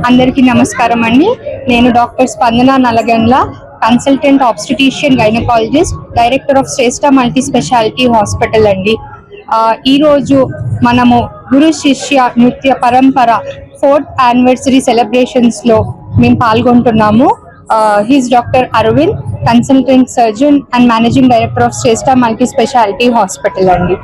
అందరికీ నమస్కారం అండి. నేను doctor Spandana Nalagandla, consultant obstetrician gynaecologist, director of Shreshtha multi speciality hospital అండి. ఈరోజు మనము గురు శిష్య నృత్య పరంపర 4th యానివర్సరీ సెలబ్రేషన్స్లో మేము పాల్గొంటున్నాము. He's doctor Aravind, consultant surgeon and managing director of Shreshtha multi speciality hospital అండి.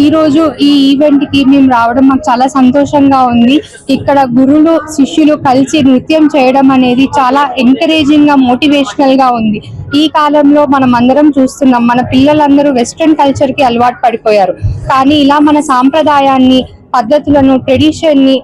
ఈరోజు ఈ ఈవెంట్కి మేము రావడం మాకు చాలా సంతోషంగా ఉంది. ఇక్కడ గురువులు శిష్యులు కలిసి నృత్యం చేయడం అనేది చాలా ఎంకరేజింగ్గా, మోటివేషనల్గా ఉంది. ఈ కాలంలో మనం అందరం చూస్తున్నాం, మన పిల్లలందరూ వెస్ట్రన్ కల్చర్కి అలవాటు పడిపోయారు. కానీ ఇలా మన సాంప్రదాయాన్ని, పద్ధతులను, ట్రెడిషన్ని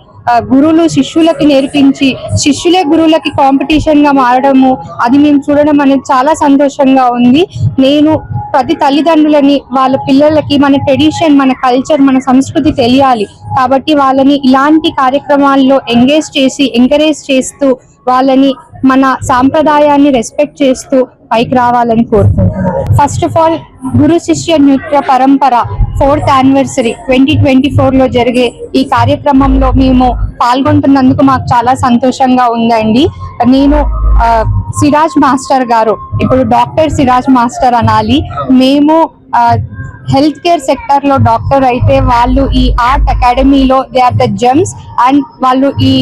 గురువులు శిష్యులకి నేర్పించి శిష్యులే గురువులకి కాంపిటీషన్ గా మారడము, అది మేము చూడడం అనేది చాలా సంతోషంగా ఉంది. నేను ప్రతి తల్లిదండ్రులని వాళ్ళ పిల్లలకి మన ట్రెడిషన్, మన కల్చర్, మన సంస్కృతి తెలియాలి కాబట్టి వాళ్ళని ఇలాంటి కార్యక్రమాల్లో ఎంకరేజ్ చేస్తూ వాళ్ళని మన సాంప్రదాయాన్ని రెస్పెక్ట్ చేస్తూ పైకి రావాలని కోరుకుంటున్నాను. ఫస్ట్ ఆఫ్ ఆల్, గురు శిష్య నృత్య పరంపర 4th యానివర్సరీ 2024లో జరిగే ఈ కార్యక్రమంలో మేము పాల్గొంటున్నందుకు మాకు చాలా సంతోషంగా ఉందండి. నేను సిరాజ్ మాస్టర్ గారు, ఇప్పుడు డాక్టర్ సిరాజ్ మాస్టర్ అనాలి, మేము హెల్త్ కేర్ సెక్టర్ లో డాక్టర్ అయితే వాళ్ళు ఈ ఆర్ట్ అకాడమీలో they are the gems and వాళ్ళు ఈ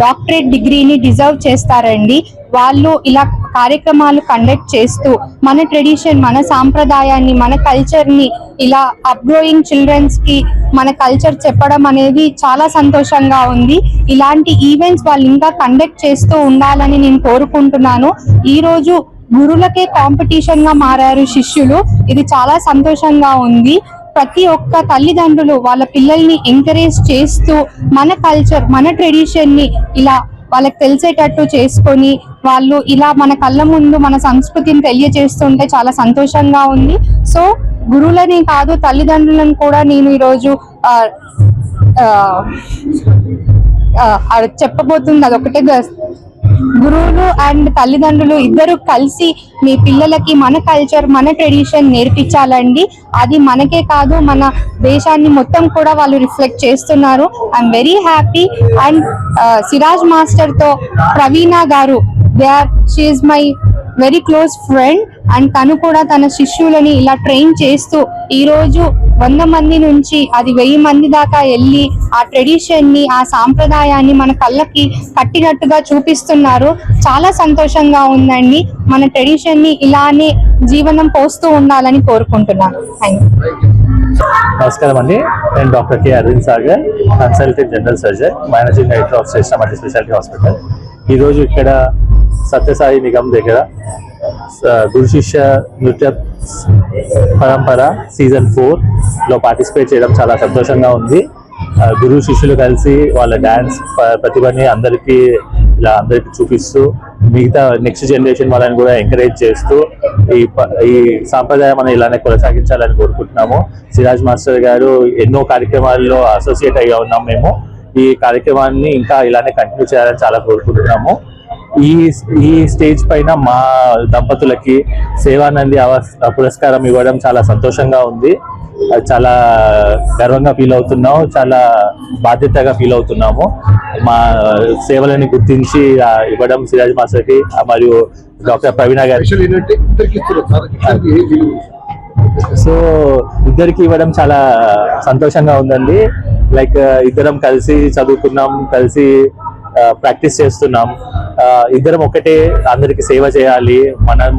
డాక్టరేట్ డిగ్రీని డిజర్వ్ చేస్తారండి. వాళ్ళు ఇలా కార్యక్రమాలు కండక్ట్ చేస్తూ మన ట్రెడిషన్, మన సాంప్రదాయాన్ని, మన కల్చర్ని ఇలా అప్గ్రోయింగ్ చిల్డ్రన్స్ కి మన కల్చర్ చెప్పడం అనేది చాలా సంతోషంగా ఉంది. ఇలాంటి ఈవెంట్స్ వాళ్ళు ఇంకా కండక్ట్ చేస్తూ ఉండాలని నేను కోరుకుంటున్నాను. ఈ రోజు గురువులకే కాంపిటీషన్ గా మారారు శిష్యులు, ఇది చాలా సంతోషంగా ఉంది. ప్రతి ఒక్క తల్లిదండ్రులు వాళ్ళ పిల్లల్ని ఎంకరేజ్ చేస్తూ మన కల్చర్, మన ట్రెడిషన్ ని ఇలా వాళ్ళకి తెలిసేటట్టు చేసుకొని వాళ్ళు ఇలా మన కళ్ళ ముందు మన సంస్కృతిని తెలియజేస్తుంటే చాలా సంతోషంగా ఉంది. సో గురువులని కాదు, తల్లిదండ్రులను కూడా నేను ఈరోజు చెప్పబోతుంది అదొకటే. గురువులు అండ్ తల్లిదండ్రులు ఇద్దరు కలిసి మీ పిల్లలకి మన కల్చర్, మన ట్రెడిషన్ నేర్పించాలండి. అది మనకే కాదు, మన దేశాన్ని మొత్తం కూడా వాళ్ళు రిఫ్లెక్ట్ చేస్తున్నారు. I'm very happy. And Siraj master తో ప్రవీణ గారు, she is my very close friend and తను కూడా తన శిష్యులని ఇలా ట్రైన్ చేస్తూ ఈరోజు 100 మంది నుంచి అది 1000 మంది దాకా వెళ్ళి ఆ ట్రెడిషన్ ని, ఆ సాంప్రదాయాన్ని మన కళ్ళకి కట్టినట్టుగా చూపిస్తున్నారు. చాలా సంతోషంగా ఉందండి. మన ట్రెడిషన్ ని ఇలానే జీవనం పోస్తూ ఉండాలని కోరుకుంటున్నాను. Thank you. నమస్కారం అండి. నేను doctor K Aravind Sagar, consultant general surgeon, managing director of Shreshtha multi speciality hospital. ఈరోజు ఇక్కడ సత్యసాయి నిగమ్ దగ్గర గురు శిష్య నృత్య పరంపర సీజన్ 4లో పార్టిసిపేట్ చేయడం చాలా సంతోషంగా ఉంది. గురు శిష్యులు కలిసి వాళ్ళ డ్యాన్స్ ప్రతిభని అందరికీ చూపిస్తూ మిగతా నెక్స్ట్ జనరేషన్ వాళ్ళని కూడా ఎంకరేజ్ చేస్తూ ఈ సాంప్రదాయం మనం ఇలానే కొనసాగించాలని కోరుకుంటున్నాము. సిరాజ్ మాస్టర్ గారు ఎన్నో కార్యక్రమాల్లో అసోసియేట్ అయ్యా ఉన్నాం. మేము ఈ కార్యక్రమాన్ని ఇంకా ఇలానే కంటిన్యూ చేయాలని చాలా కోరుకుంటున్నాము. ఈ స్టేజ్ పైన మా దంపతులకి సేవానంది పురస్కారం ఇవ్వడం చాలా సంతోషంగా ఉంది. చాలా గర్వంగా ఫీల్ అవుతున్నాము, చాలా బాధ్యతగా ఫీల్ అవుతున్నాము. మా సేవలని గుర్తించి ఇవ్వడం సిరాజ్ మాస్టర్కి మరియు డాక్టర్ ప్రవీణ గారి, సో ఇద్దరికి ఇవ్వడం చాలా సంతోషంగా ఉందండి. లైక్ ఇద్దరం కలిసి చదువుకున్నాం, కలిసి ప్రాక్టీస్ చేస్తున్నాం. ఇద్దరం ఒకటే, అందరికి సేవ చేయాలి. మనం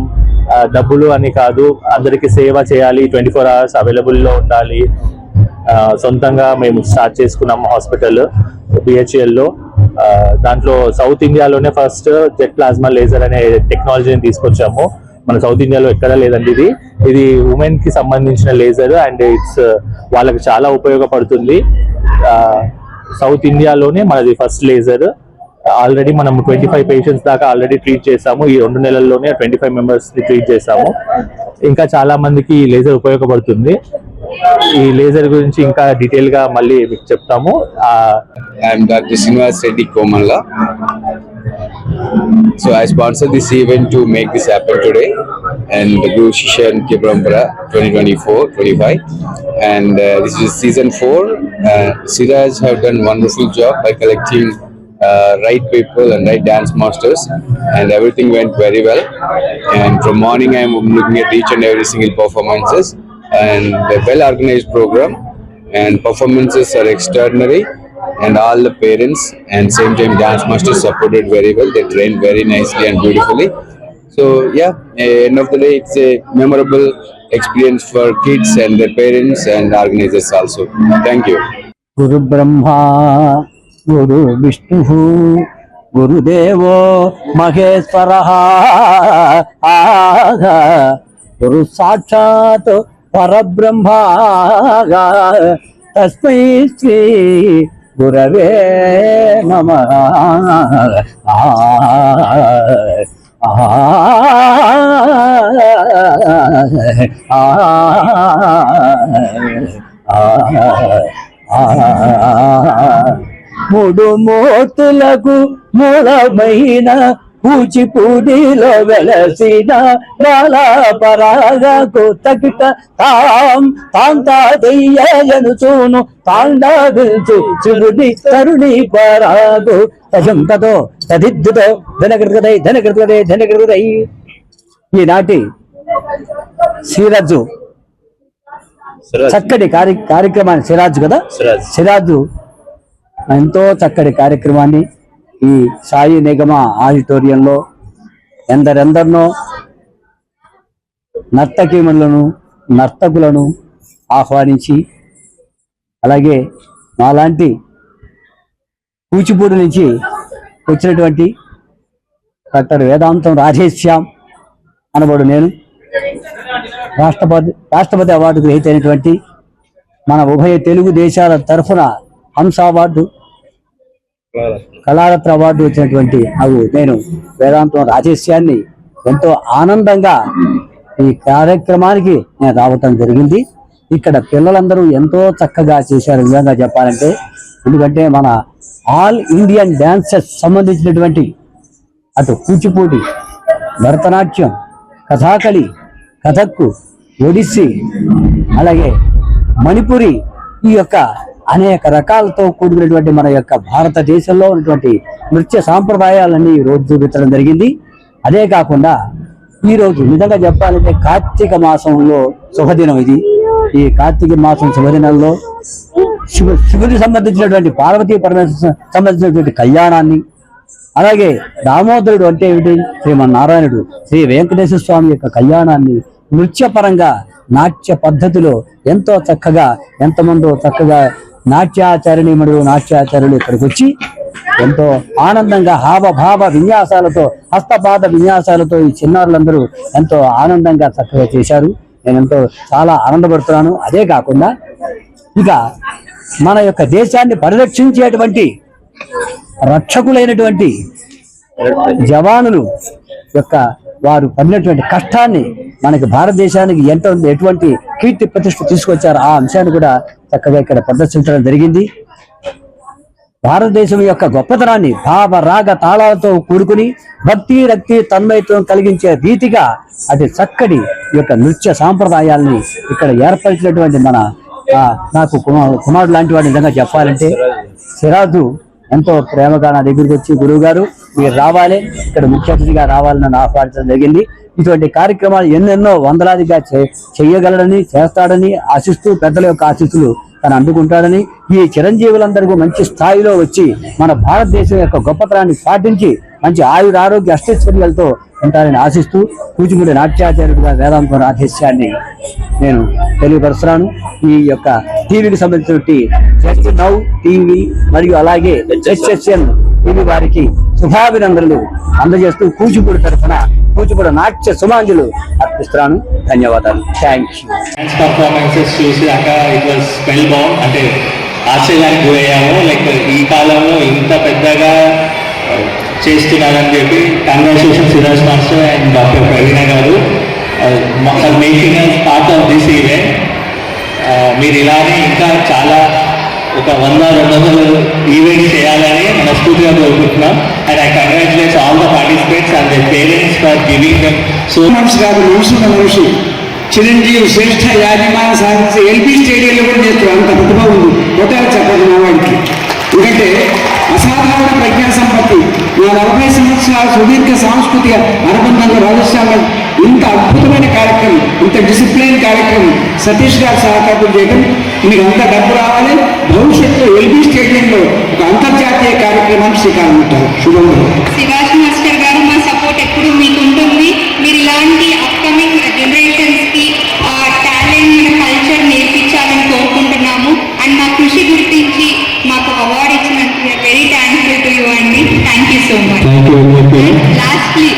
డబ్బులు అని కాదు, అందరికి సేవ చేయాలి. 24 hours అవైలబుల్లో ఉండాలి. సొంతంగా మేము స్టార్ట్ చేసుకున్నాము హాస్పిటల్ BHELలో. దాంట్లో సౌత్ ఇండియాలోనే ఫస్ట్ జెట్ ప్లాస్మా లేజర్ అనే టెక్నాలజీని తీసుకొచ్చాము. మన సౌత్ ఇండియాలో ఎక్కడా లేదండి. ఇది ఉమెన్ కి సంబంధించిన లేజర్ అండ్ వాళ్ళకి చాలా ఉపయోగపడుతుంది. సౌత్ ఇండియాలోనే మనది ఫస్ట్ లేజర్. ఆల్రెడీ మనం 25 పేషెంట్స్ దాకా ఆల్రెడీ ట్రీట్ చేసాము. ఈ 2 నెలల్లోనే 25 మెంబర్స్ ని ట్రీట్ చేసాము. ఇంకా చాలా మందికి ఈ లేజర్ ఉపయోగపడుతుంది. ఈ లేజర్ గురించి ఇంకా డీటెయిల్ గా మళ్ళీ మీకు చెప్తాము. I'm doctor Srinivas Reddy Komalla. So I sponsored this event to make this happen today, and the Guru Shishya Nritya Parampara 2024-25, and this is season 4. Siraj have done wonderful job by collecting right people and right dance masters, and everything went very well. And from morning I am looking at each and every single performances, and a well organized program, and performances are extraordinary, and all the parents and same time dance masters supported very well. They trained very nicely and beautifully. So yeah, end of the day, it's a memorable experience for kids and their parents and organizers also. Thank you. గురు బ్రహ్మ గురు విష్ణు గురుదేవో మహేశ్వర గురు సాక్షాత్ పరబ్రహ్మ తస్మై శ్రీ గురవే నమః. మూడు మూర్తులకు మూలమైన కూచిపూడిలో వెలసిన బాలపరాగకు తగిట తాంతాదయ్యను చూను తాండావిల్చు శివుడి తరుణి పరాగు తజంతతో తదిద్దుతో ధనకృతదై ఈనాటి శ్రీరాజు చక్కటి కార్యక్రమాన్ని సిరాజు కదా సిరాజు ఎంతో చక్కటి కార్యక్రమాన్ని ఈ సాయి నిగమ ఆడిటోరియంలో ఎందరెందరినో నర్తకీములను నర్తకులను ఆహ్వానించి అలాగే మాలాంటి కూచిపూడి నుంచి వచ్చినటువంటి డాక్టర్ వేదాంతం రాధేశ్యామ్ అనబడు నేను రాష్ట్రపతి అవార్డు గ్రహీత అయినటువంటి మన ఉభయ తెలుగు దేశాల తరఫున హంస అవార్డు కళారత్న అవార్డు వచ్చినటువంటి నేను వేదాంతం రాజేశ్యాన్ని ఎంతో ఆనందంగా ఈ కార్యక్రమానికి నేను రావటం జరిగింది. ఇక్కడ పిల్లలందరూ ఎంతో చక్కగా చేశారు నిజంగా చెప్పాలంటే. ఎందుకంటే మన ఆల్ ఇండియన్ డాన్సెస్ సంబంధించినటువంటి అటు కూచిపూడి, భరతనాట్యం, కథాకళి, కథక్కు, ఒడిస్సీ, అలాగే మణిపురి, ఈ యొక్క అనేక రకాలతో కూడినటువంటి మన యొక్క భారతదేశంలో ఉన్నటువంటి నృత్య సాంప్రదాయాలన్నీ ఈ రోజు చూపించడం జరిగింది. అదే కాకుండా ఈరోజు నిజంగా చెప్పాలంటే కార్తీక మాసంలో శుభదినం ఇది. ఈ కార్తీక మాసం శుభదినంలో శివుడికి సంబంధించినటువంటి పార్వతీ పరమేశ్వర సంబంధించినటువంటి కళ్యాణాన్ని, అలాగే దామోదరుడు అంటే ఏమిటి శ్రీమన్నారాయణుడు, శ్రీ వెంకటేశ్వర స్వామి యొక్క కళ్యాణాన్ని నృత్యపరంగా నాట్య పద్ధతిలో ఎంతో చక్కగా ఎంతమందో చక్కగా నాట్యాచార్యులు ఇక్కడికి వచ్చి ఎంతో ఆనందంగా హావభావ విన్యాసాలతో, హస్తపాద విన్యాసాలతో ఈ చిన్నారులందరూ ఎంతో ఆనందంగా చక్కగా చేశారు. నేను ఎంతో చాలా ఆనందపడుతున్నాను. అదే కాకుండా ఇక మన యొక్క దేశాన్ని పరిరక్షించేటువంటి రక్షకులైనటువంటి జవానులు యొక్క వారు పడినటువంటి కష్టాన్ని మనకి భారతదేశానికి ఎటువంటి కీర్తి ప్రతిష్ఠ తీసుకొచ్చారు ఆ అంశాన్ని కూడా చక్కగా ఇక్కడ ప్రదర్శించడం జరిగింది. భారతదేశం యొక్క గొప్పతనాన్ని భావ రాగ తాళాలతో కూడుకుని భక్తి రక్తి తన్మయత్వం కలిగించే రీతిగా అతి చక్కటి యొక్క నృత్య సాంప్రదాయాల్ని ఇక్కడ ఏర్పరిచినటువంటి నాకు కుమారుడు లాంటి వాడు నిజంగా చెప్పాలంటే సిరాజు ఎంతో ప్రేమగా నా దగ్గరికి వచ్చి గురువు గారు మీరు రావాలి, ఇక్కడ ముఖ్య అతిథిగా రావాలని నన్ను ఆహ్వానించడం జరిగింది. ఇటువంటి కార్యక్రమాలు ఎన్నెన్నో వందలాదిగా చేయగలడని చేస్తాడని ఆశిస్తూ పెద్దల యొక్క ఆశీస్సులు తను అందుకుంటాడని, ఈ చిరంజీవులందరికీ మంచి స్థాయిలో వచ్చి మన భారతదేశం యొక్క గొప్పతనాన్ని పాటించి మంచి ఆరోగ్య అష్టైశ్వర్యాలతో ఉంటారని ఆశిస్తూ కూచిపూడి నాట్యాచార్యుడిగా వేదాంతం రాధేశ్యాన్ని నేను తెలియపరుస్తున్నాను. ఈ యొక్క టీవీకి సంబంధించినటువంటి జస్ట్ నౌ టీవీ మరియు అలాగే HSN టీవీ వారికి శుభాభినందనలు అందజేస్తూ కూచిపూడి తరఫున కూచిపూడి నాట్య సుమాంజులు అర్పిస్తున్నాను. ధన్యవాదాలు. Thank you. పర్ఫార్మెన్సెస్ చూసాక ఇట్ వాజ్ స్పెల్ బౌండ్, అంటే ఆశ్చర్యానికి గురయ్యాము. లైక్ ఈ కాలంలో ఇంత పెద్దగా చేస్తున్నారని చెప్పి congratulation Siraj master and doctor Praveena గారు making us part of this event. మీరు ఇలానే ఇంకా చాలా ఒక 100-200 ఈవెంట్స్ చేయాలని మనస్ఫూర్తిగా కోరుకుంటున్నాం. And I congratulates all the participates and the parents for giving them so మనిషి కాదు, మనిషి చిరంజీవి శ్రేష్ఠ యాజమాన్య సాధించి LP స్టేడియంలో కూడా చేస్తారు. అంత ప్రతిభ ఉంది. కొట్టాలి చెప్పదు మా వాడికి. ఎందుకంటే అసాధారణ అసాధారణ ప్రజ్ఞా సంపత్తి. నా 40 సంవత్సరాల సుదీర్ఘ సాంస్కృతిక అనుబంధంలో రాజస్థాన్లో ఇంత అద్భుతమైన కార్యక్రమం, ఇంత డిసిప్లిన్ కార్యక్రమం సతీష్ గారు సహకారం చేయడం, మీకు అంత డబ్బు రావాలి, భవిష్యత్తులో ఎల్బీ స్టేడియంలో ఒక అంతర్జాతీయ కార్యక్రమానికి శ్రీకారం చుట్టారు. శుభం. శివాజ్ మాస్టర్ గారు, మా సపోర్ట్ ఎప్పుడు మీకు ఉంటుంది. మీరు ఇలాంటి అప్కమింగ్ జనరేషన్స్కి టాలెంట్, మన కల్చర్ నేర్పించాలని కోరుకుంటున్నాము. అండ్ మా కృషి గుర్తించి మాకు అవార్డు ఇచ్చినందుకు వెరీ థ్యాంక్ఫుల్ టు యూ అండి. Thank you so much. Lastly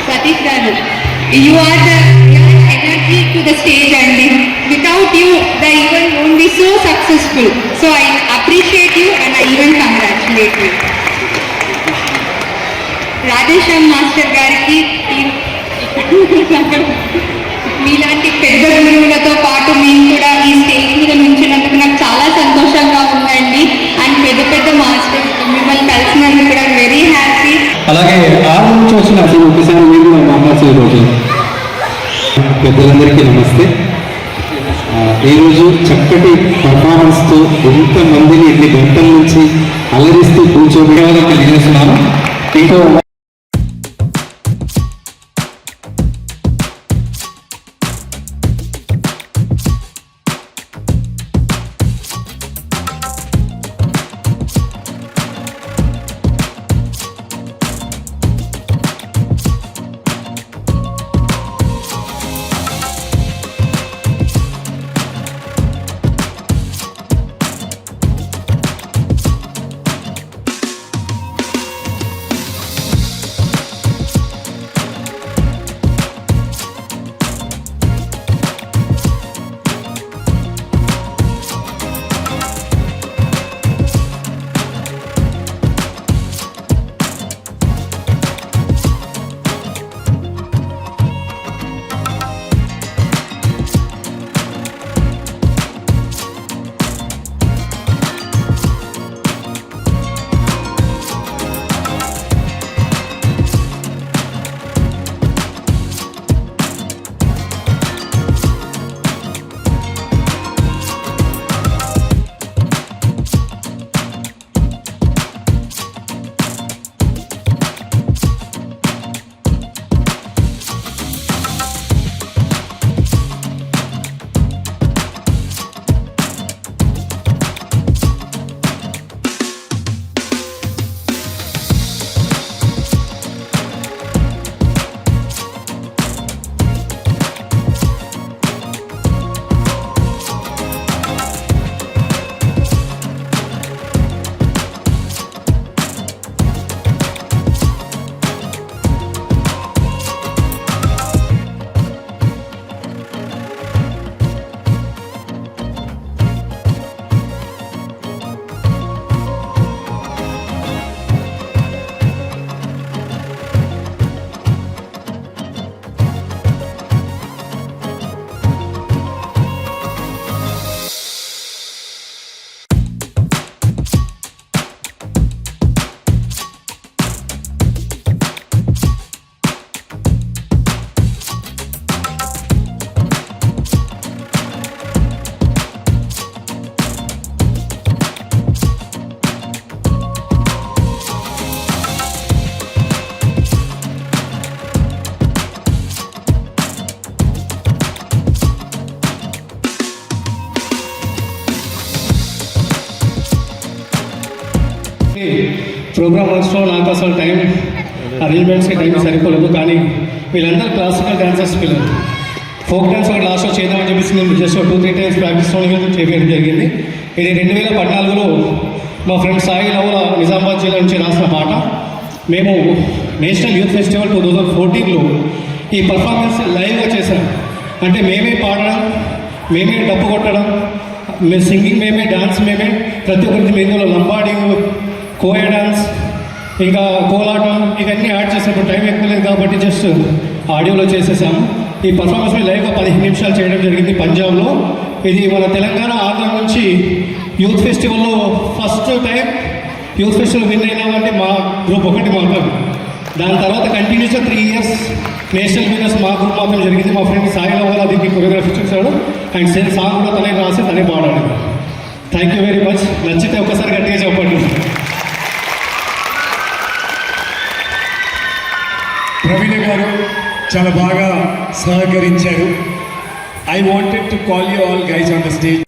Satish గారు, you are the energy to the stage అండి. Without you the event won't be so successful. So I appreciate you and I even congratulate you. Radheshyam master గారికి మీలాంటి పెద్ద గురువులతో పాటు మేము కూడా ఈ స్టేజ్ మీద నుంచినందుకు నాకు చాలా సంతోషంగా ఉందండి. అండ్ పెద్ద పెద్ద మాస్టర్స్ మిమ్మల్ని కలిసినందుకు కూడా వెరీ హ్యాపీ. అలాగే ఆ నుంచి వచ్చిన అసలు ఒకసారి మీరు కూడా మాట్లాడే రోజు పెద్దలందరికీ నమస్తే. ఈరోజు చక్కటి పర్ఫార్మెన్స్తో ఎంతమందిని ఎన్ని గంటల నుంచి అలరిస్తూ కూర్చోబెట్టాలని తెలియజేస్తున్నాను. ఇంకో ప్రోగ్రామ్ వర్క్స్లో నాకు అసలు టైం అరేంజ్మెంట్స్కి టైం సరిపోలేదు. కానీ వీళ్ళందరూ క్లాసికల్ డాన్సర్స్ పిల్లలు. ఫోక్ డాన్స్ ఒకటి లాస్ట్లో చేద్దామని చెప్పేసి నేను జస్ట్ 2-3 టైమ్స్ ప్రాక్టీస్లో చేయడం జరిగింది. ఇది 2014లో మా ఫ్రెండ్ సాయి లవల నిజామాబాద్ జిల్లా నుంచి రాసిన పాట. మేము నేషనల్ యూత్ ఫెస్టివల్ 2014లో ఈ పర్ఫార్మెన్స్ లైవ్గా చేశాం. అంటే మేమే పాడడం, మేమే డప్పు కొట్టడం, మేము సింగింగ్ మేమే, డాన్స్ మేమే, ప్రతి ఒక్కరికి మేము లంబాడి, కోయ డాన్స్, ఇంకా కోలాటం ఇవన్నీ యాడ్ చేసినప్పుడు టైం ఎక్కువ లేదు కాబట్టి జస్ట్ ఆడియోలో చేసేసాము. ఈ పర్ఫార్మెన్స్ లైవ్గా 15 నిమిషాలు చేయడం జరిగింది పంజాబ్లో. ఇది మన తెలంగాణ ఆంధ్ర నుంచి యూత్ ఫెస్టివల్లో first time youth festival win అయినామంటే మా గ్రూప్ ఒకటి మాత్రం. దాని తర్వాత కంటిన్యూస్గా 3 ఇయర్స్ నేషనల్ విన్నర్స్ మా గ్రూప్ మాత్రం జరిగింది. మా ఫ్రెండ్ సాయి లవల్ దీనికి కొరియోగ్రఫీ చేశాడు అండ్ సాంగ్ కూడా తనే రాసి తనే పాడాడు. Thank you very much. నచ్చితే ఒక్కసారి గట్టిగా చెప్పండి. ప్రవీణ గారు చాలా బాగా సహకరించారు. I wanted to call you all guys on the stage.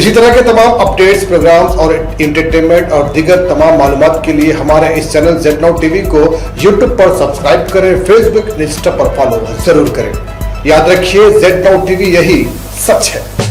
इसी तरह के तमाम अपडेट्स, प्रोग्राम्स और एंटरटेनमेंट और दीगर तमाम मालूमात के लिए हमारे इस चैनल Z Now TV को YouTube पर सब्सक्राइब करें, फेसबुक, इंस्टा पर फॉलो जरूर करें। याद रखिए Z Now TV यही सच है।